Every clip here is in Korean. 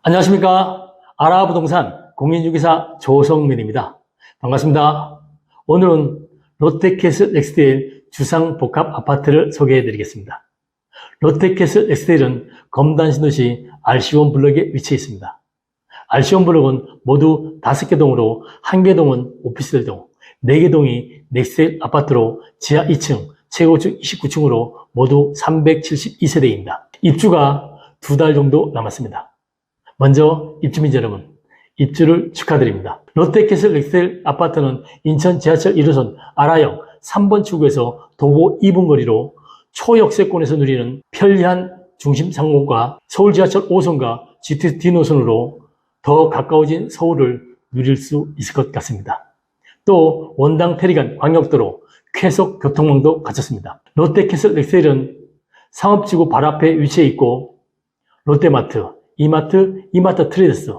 안녕하십니까. 아라부동산 공인중개사 조성민입니다. 반갑습니다. 오늘은 롯데캐슬 엑스데일 주상복합 아파트를 소개해 드리겠습니다. 롯데캐슬 엑스데일은 검단 신도시 RC1 블럭에 위치해 있습니다. RC1 블럭은 모두 5개 동으로 1개 동은 오피스텔 동, 4개 동이 넥스테일 아파트로 지하 2층, 최고층 29층으로 모두 372세대입니다. 입주가 2달 정도 남았습니다. 먼저 입주민 여러분, 입주를 축하드립니다. 롯데캐슬 엑스데일 아파트는 인천 지하철 1호선 아라역 3번 출구에서 도보 2분 거리로 초역세권에서 누리는 편리한 중심 상공과 서울 지하철 5호선과 GTX 노선으로 더 가까워진 서울을 누릴 수 있을 것 같습니다. 또 원당 태리간 광역도로 쾌속 교통망도 갖췄습니다. 롯데캐슬 엑스데일은 상업지구 바로 앞에 위치해 있고 롯데마트, 이마트 트레이더스,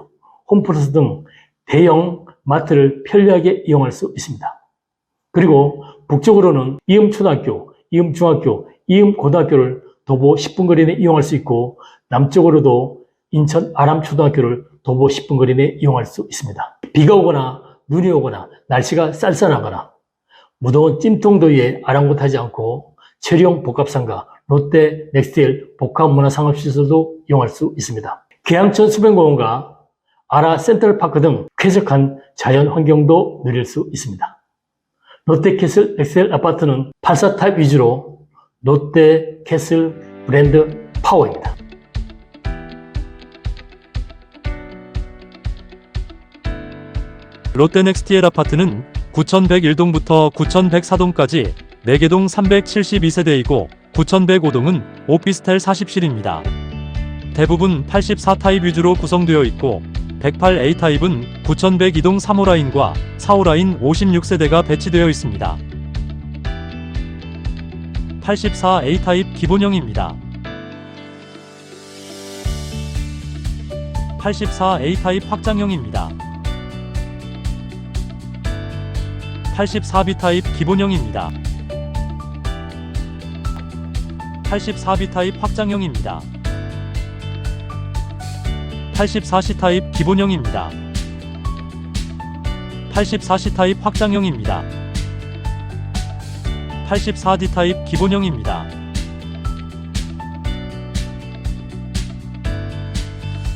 홈플러스 등 대형 마트를 편리하게 이용할 수 있습니다. 그리고 북쪽으로는 이음초등학교, 이음중학교, 이음고등학교를 도보 10분 거리 내에 이용할 수 있고 남쪽으로도 인천 아람초등학교를 도보 10분 거리 내에 이용할 수 있습니다. 비가 오거나 눈이 오거나 날씨가 쌀쌀하거나 무더운 찜통더위에 아랑곳하지 않고 체류형 복합상가 롯데 넥스테일 복합문화상업시설도 이용할 수 있습니다. 계양천 수변공원과 아라 센트럴파크 등 쾌적한 자연환경도 누릴 수 있습니다. 롯데캐슬 엑스데일 아파트는 84 타입 위주로 롯데캐슬 브랜드 파워입니다. 롯데넥스테일 아파트는 9101동부터 9104동까지 4개 동 372세대이고 9105동은 오피스텔 40실입니다. 대부분 84 타입 위주로 구성되어 있고 108A 타입은 9102동 3호라인과 4호라인 56세대가 배치되어 있습니다. 84A 타입 기본형입니다. 84A 타입 확장형입니다. 84B 타입 기본형입니다. 84B 타입 확장형입니다. 84C 타입 기본형입니다. 84C 타입 확장형입니다. 84D 타입 기본형입니다.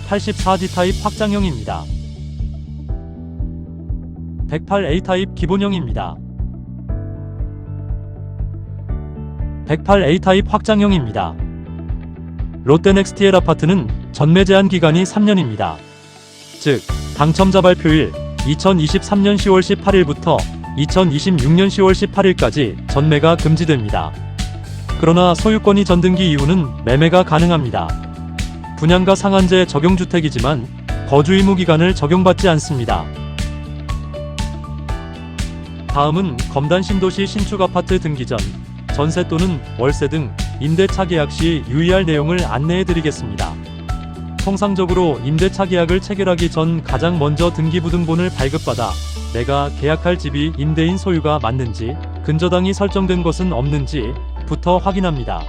84D 타입 확장형입니다. 108A 타입 기본형입니다. 108A 타입 확장형입니다. 롯데넥스테일 아파트는 전매 제한 기간이 3년입니다. 즉, 당첨자 발표일 2023년 10월 18일부터 2026년 10월 18일까지 전매가 금지됩니다. 그러나 소유권이 전등기 이후는 매매가 가능합니다. 분양가 상한제 적용주택이지만 거주 의무 기간을 적용받지 않습니다. 다음은 검단 신도시 신축 아파트 등기 전, 전세 또는 월세 등 임대차 계약 시 유의할 내용을 안내해 드리겠습니다. 통상적으로 임대차 계약을 체결하기 전 가장 먼저 등기부등본을 발급받아 내가 계약할 집이 임대인 소유가 맞는지, 근저당이 설정된 것은 없는지부터 확인합니다.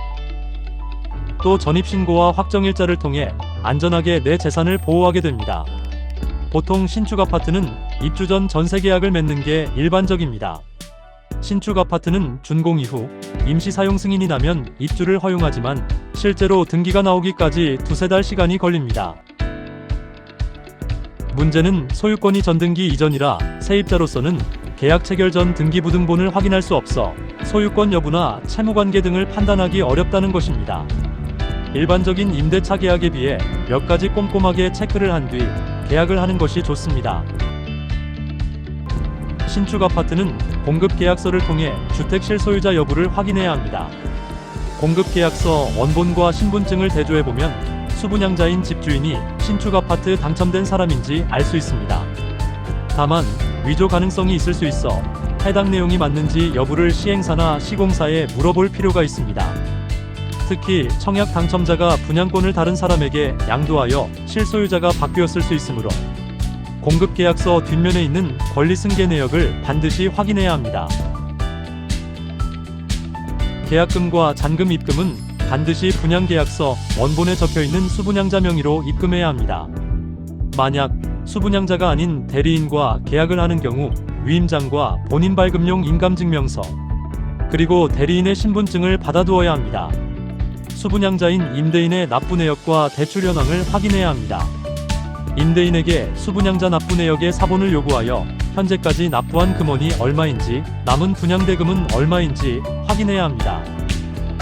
또 전입신고와 확정일자를 통해 안전하게 내 재산을 보호하게 됩니다. 보통 신축 아파트는 입주 전 전세 계약을 맺는 게 일반적입니다. 신축 아파트는 준공 이후 임시 사용 승인이 나면 입주를 허용하지만 실제로 등기가 나오기까지 2-3달 시간이 걸립니다. 문제는 소유권이 전등기 이전이라 세입자로서는 계약 체결 전 등기부등본을 확인할 수 없어 소유권 여부나 채무관계 등을 판단하기 어렵다는 것입니다. 일반적인 임대차 계약에 비해 몇 가지 꼼꼼하게 체크를 한 뒤 계약을 하는 것이 좋습니다. 신축 아파트는 공급계약서를 통해 주택 실소유자 여부를 확인해야 합니다. 공급계약서 원본과 신분증을 대조해보면 수분양자인 집주인이 신축 아파트 당첨된 사람인지 알 수 있습니다. 다만 위조 가능성이 있을 수 있어 해당 내용이 맞는지 여부를 시행사나 시공사에 물어볼 필요가 있습니다. 특히 청약 당첨자가 분양권을 다른 사람에게 양도하여 실소유자가 바뀌었을 수 있으므로 공급계약서 뒷면에 있는 권리승계 내역을 반드시 확인해야 합니다. 계약금과 잔금 입금은 반드시 분양계약서 원본에 적혀있는 수분양자 명의로 입금해야 합니다. 만약 수분양자가 아닌 대리인과 계약을 하는 경우 위임장과 본인 발급용 인감증명서 그리고 대리인의 신분증을 받아두어야 합니다. 수분양자인 임대인의 납부 내역과 대출 현황을 확인해야 합니다. 임대인에게 수분양자 납부 내역의 사본을 요구하여 현재까지 납부한 금원이 얼마인지 남은 분양대금은 얼마인지 확인해야 합니다.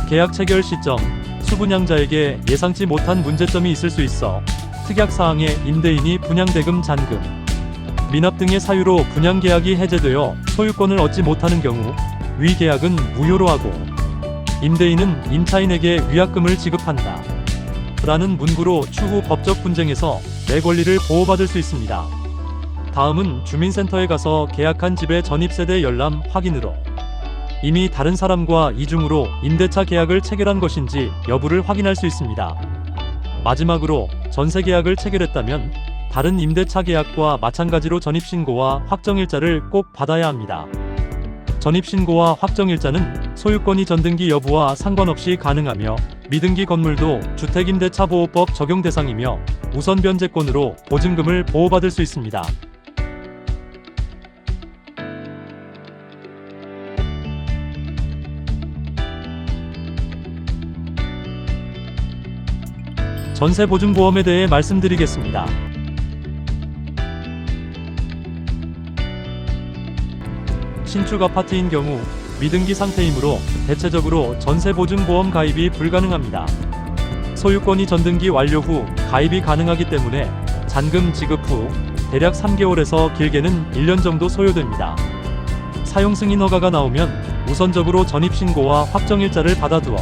계약 체결 시점, 수분양자에게 예상치 못한 문제점이 있을 수 있어 특약사항에 임대인이 분양대금 잔금, 미납 등의 사유로 분양계약이 해제되어 소유권을 얻지 못하는 경우 위 계약은 무효로 하고 임대인은 임차인에게 위약금을 지급한다 라는 문구로 추후 법적 분쟁에서 내 권리를 보호받을 수 있습니다. 다음은 주민센터에 가서 계약한 집의 전입세대 열람 확인으로 이미 다른 사람과 이중으로 임대차 계약을 체결한 것인지 여부를 확인할 수 있습니다. 마지막으로 전세 계약을 체결했다면 다른 임대차 계약과 마찬가지로 전입신고와 확정일자를 꼭 받아야 합니다. 전입신고와 확정일자는 소유권이 전등기 여부와 상관없이 가능하며 미등기 건물도 주택임대차보호법 적용 대상이며 우선 변제권으로 보증금을 보호받을 수 있습니다. 전세보증보험에 대해 말씀드리겠습니다. 신축 아파트인 경우 미등기 상태이므로 대체적으로 전세보증보험 가입이 불가능합니다. 소유권이 전등기 완료 후 가입이 가능하기 때문에 잔금 지급 후 대략 3개월에서 길게는 1년 정도 소요됩니다. 사용승인 허가가 나오면 우선적으로 전입신고와 확정일자를 받아두어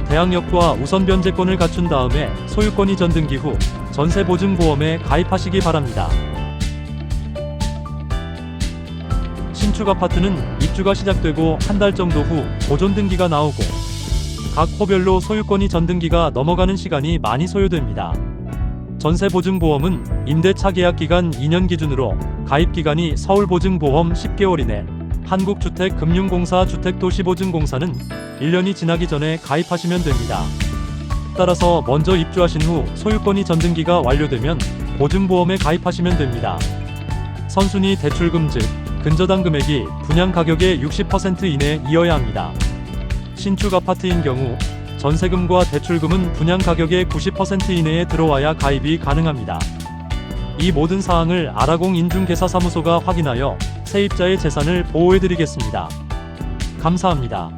대항력과 우선 변제권을 갖춘 다음에 소유권이 전등기 후 전세보증보험에 가입하시기 바랍니다. 신축 아파트는 입주가 시작되고 한 달 정도 후 보존 등기가 나오고 각 호별로 소유권이 전등기가 넘어가는 시간이 많이 소요됩니다. 전세보증보험은 임대차 계약 기간 2년 기준으로 가입 기간이 서울보증보험 10개월 이내, 한국주택금융공사 주택도시보증공사는 1년이 지나기 전에 가입하시면 됩니다. 따라서 먼저 입주하신 후 소유권이 전등기가 완료되면 보증보험에 가입하시면 됩니다. 선순위 대출금 즉 근저당 금액이 분양 가격의 60% 이내이어야 합니다. 신축 아파트인 경우 전세금과 대출금은 분양 가격의 90% 이내에 들어와야 가입이 가능합니다. 이 모든 사항을 아라공 인중개사사무소가 확인하여 세입자의 재산을 보호해드리겠습니다. 감사합니다.